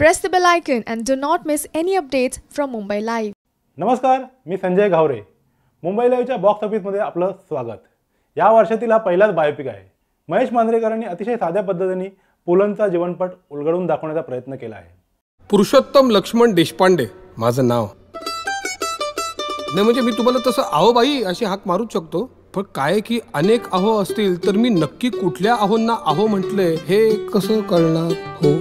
Press the bell icon and do not miss any updates from Mumbai Live. नमस्कार, मी संजय घावरे. मुंबई लाईव्हच्या box ऑफिसमध्ये आपलं स्वागत. या वर्षातील हा पहिलाच बायोपिक आहे. महेश मांजरेकरांनी अतिशय साध्या पद्धतीने पुलंचा जीवनपट उलगडून दाखवण्याचा प्रयत्न केला आहे. पुरुषोत्तम लक्ष्मण देशपांडे माझं नाव. नाही म्हणजे मी तुम्हाला तसं आहो बाई अशी हाक मारूच शकतो, पण काय की अनेक आहो असतील तर मी नक्की कुठल्या आहोंना आहो म्हटले हे कसं कळणार हो.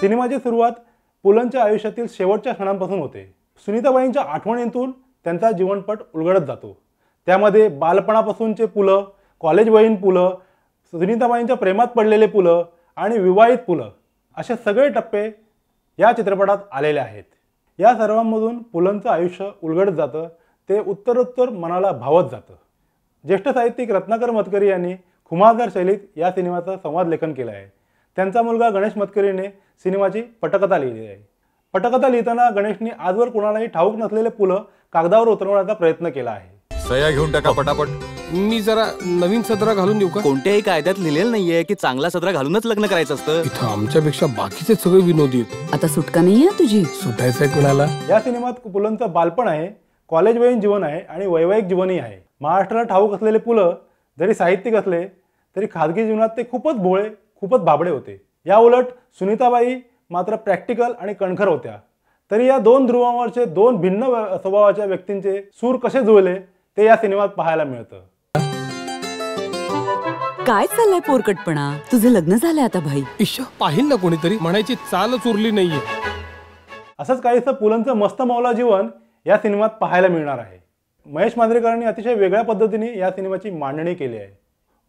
सिनेमाची सुरुवात पुलंच्या आयुष्यातील शेवटच्या क्षणांपासून होते. सुनीताबाईंच्या आठवणींतून त्यांचा जीवनपट उलगडत जातो. त्यामध्ये बालपणापासूनचे पुलं, कॉलेजवयीन पुलं, सुनीताबाईंच्या प्रेमात पडलेले पुलं आणि विवाहित पुलं असे सगळे टप्पे या चित्रपटात आलेले आहेत. या सर्वांमधून पुलंचं आयुष्य उलगडत जातं, ते उत्तरोत्तर मनाला भावत जातं. ज्येष्ठ साहित्यिक रत्नाकर मतकरी यांनी खुमारदार शैलीत या सिनेमाचं संवाद लेखन केलं आहे. त्यांचा मुलगा गणेश मतकरीने सिनेमाची पटकथा लिहिली आहे. पटकथा लिहिताना गणेशने आजवर कोणालाही ठाऊक नसलेले पुलं कागदावर उतरवण्याचा प्रयत्न केला आहे. सह्या घेऊन टाका पटापट. मी जरा नवीन सदरा घालून देऊ का? कोणत्याही कायद्यात लिहिलेलं नाहीये की चांगला सदरा घालूनच लग्न करायचं असतं. इथं आमच्यापेक्षा बाकीचे सगळे विनोदी आहेत. आता सुटका नाहीये तुझी. सुटायचंय कुणाला? या सिनेमात पुलंचं बालपण आहे, कॉलेजवयीन जीवन आहे आणि वैवाहिक जीवनही आहे. महाराष्ट्राला ठाऊक असलेले पुलं जरी साहित्यिक असले तरी खाजगी जीवनात ते खूपच भोळे, खूपच भाबडे होते. या उलट सुनीताबाई मात्र प्रॅक्टिकल आणि कणखर होत्या. तरी या दोन ध्रुवांवरचे दोन भिन्न स्वभावाच्या व्यक्तींचे सूर कसे जुळले ते या सिनेमात पाहायला मिळतं. काय चाललंय पोरकटपणा? तुझं लग्न झालंय आता भाई. ईशा पाहिल ना कोणीतरी म्हणायची चालच उरली नाहीये. असंच काहीसं पुलंचं मस्त मौला जीवन या सिनेमात पाहायला मिळणार आहे. महेश मांजरेकरांनी अतिशय वेगळ्या पद्धतीने या सिनेमाची मांडणी केली आहे.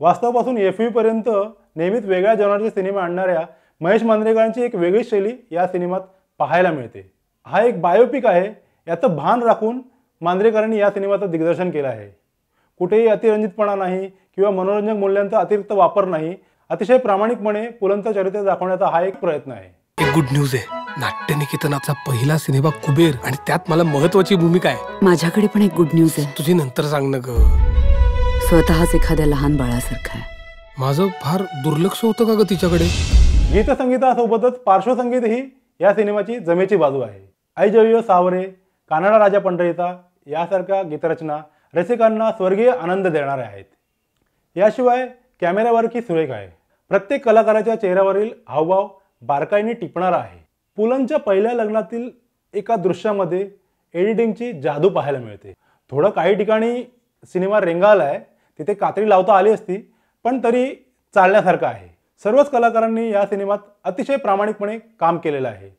वास्तवापासून FV पर्यंत नेहमीच वेगळ्या जॉनरचे सिनेमे आणणाऱ्या महेश मांजरेकरांची एक वेगळी शैली या सिनेमात पाहायला मिळते. हा एक बायोपिक आहे याचं भान राखून मांजरेकरांनी या सिनेमाचं दिग्दर्शन केलं आहे. कुठेही अतिरंजितपणा नाही किंवा मनोरंजक मूल्यांचा अतिरिक्त वापर नाही. अतिशय प्रामाणिकपणे पुलंचं चरित्र दाखवण्याचा हा एक प्रयत्न आहे. एक गुड न्यूज आहे. नाट्यनिकेतनाचा पहिला सिनेमा कुबेर आणि त्यात मला महत्वाची भूमिका आहे. माझ्याकडे पण एक गुड न्यूज आहे. तुझी नंतर सांग ना ग. स्वतःच एखाद्या लहान बाळासारखं आहे. माझं फार दुर्लक्ष होतं का ग तिच्याकडे. गीतसंगीतासोबतच पार्श्वसंगीतही या सिनेमाची जमेची बाजू आहे. ऐजय सावरे, कानडा राजा पंढरीचा यासारख्या गीतरचना रसिकांना स्वर्गीय आनंद देणाऱ्या आहेत. याशिवाय कॅमेरावर्क ही सुरेख आहे. प्रत्येक कलाकाराच्या चेहऱ्यावरील हावभाव बारकाईने टिपणारा आहे. पुलंच्या पहिल्या लग्नातील एका दृश्यामध्ये एडिटिंगची जादू पाहायला मिळते. थोडं काही ठिकाणी सिनेमा रेंगाळला आहे, तिथे कात्री लावता आली असती, पण तरी चालण्यासारखं आहे. सर्वच कलाकारांनी या सिनेमात अतिशय प्रामाणिकपणे काम केलेलं आहे.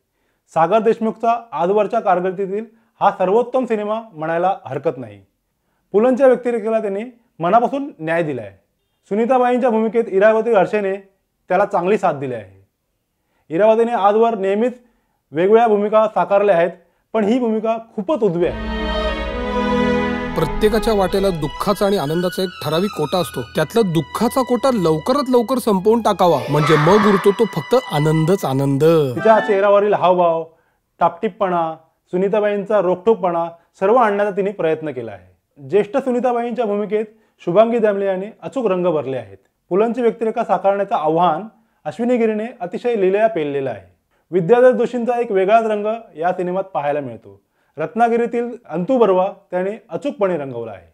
सागर देशमुखचा आजवरच्या कारकिर्दीतील हा सर्वोत्तम सिनेमा म्हणायला हरकत नाही. पुलंच्या व्यक्तिरेखेला त्यांनी मनापासून न्याय दिला आहे. सुनीताबाईंच्या भूमिकेत इरावती हर्षेने त्याला चांगली साथ दिली आहे. इरावतीने आजवर नेहमीच वेगवेगळ्या भूमिका साकारल्या आहेत, पण ही भूमिका खूपच उजवी आहे. प्रत्येकाच्या वाटेला दुःखाचा आणि आनंदाचा एक ठराविक कोटा असतो. त्यातला दुःखाचा कोटा लवकरात लवकर संपवून टाकावा, म्हणजे मग उरतो तो फक्त आनंदच आनंद. तिच्या चेहऱ्यावरील हावभाव, टापटीपणा, सुनीताबाईंचा रोखठोकपणा सर्व आणण्याचा तिने प्रयत्न केला आहे. ज्येष्ठ सुनीताबाईंच्या भूमिकेत शुभांगी दामले यांनी अचूक रंग भरले आहेत. पुलंची व्यक्तिरेखा साकारण्याचं आव्हान अश्विनी गिरीने अतिशय लीलया पेललेलं आहे. विद्याधर जोशींचा एक वेगळाच रंग या सिनेमात पाहायला मिळतो. रत्नागिरीतील अंतू बर्वा त्याने अचूकपणे रंगवला आहे.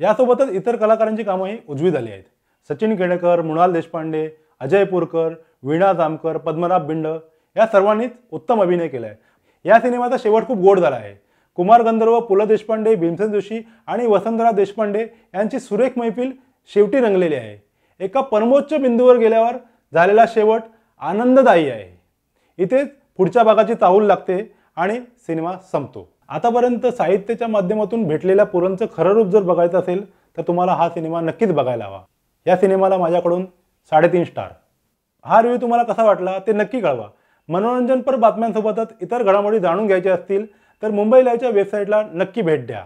यासोबतच इतर कलाकारांची कामंही उजवी झाली आहेत. सचिन केणेकर, मृणाल देशपांडे, अजय पुरकर, वीणा जामकर, पद्मनाभ बिंड या सर्वांनीच उत्तम अभिनय केला आहे. या सिनेमाचा शेवट खूप गोड झाला आहे. कुमार गंधर्व, पु ल देशपांडे, भीमसेन जोशी आणि वसंतराव देशपांडे यांची सुरेख मैफिल शेवटी रंगलेली आहे. एका परमोच्च बिंदूवर गेल्यावर झालेला शेवट आनंददायी आहे. इथेच पुढच्या भागाची चाहूल लागते आणि सिनेमा संपतो. आतापर्यंत साहित्याच्या माध्यमातून भेटलेल्या पुलंचं खरं रूप जर बघायचं असेल तर तुम्हाला हा सिनेमा नक्कीच बघायला हवा. या सिनेमाला माझ्याकडून 3.5 स्टार. हा रिव्ह्यू तुम्हाला कसा वाटला ते नक्की कळवा. मनोरंजनपर बातम्यांसोबतच इतर घडामोडी जाणून घ्यायच्या असतील तर मुंबई लाईव्हच्या वेबसाईटला नक्की भेट द्या.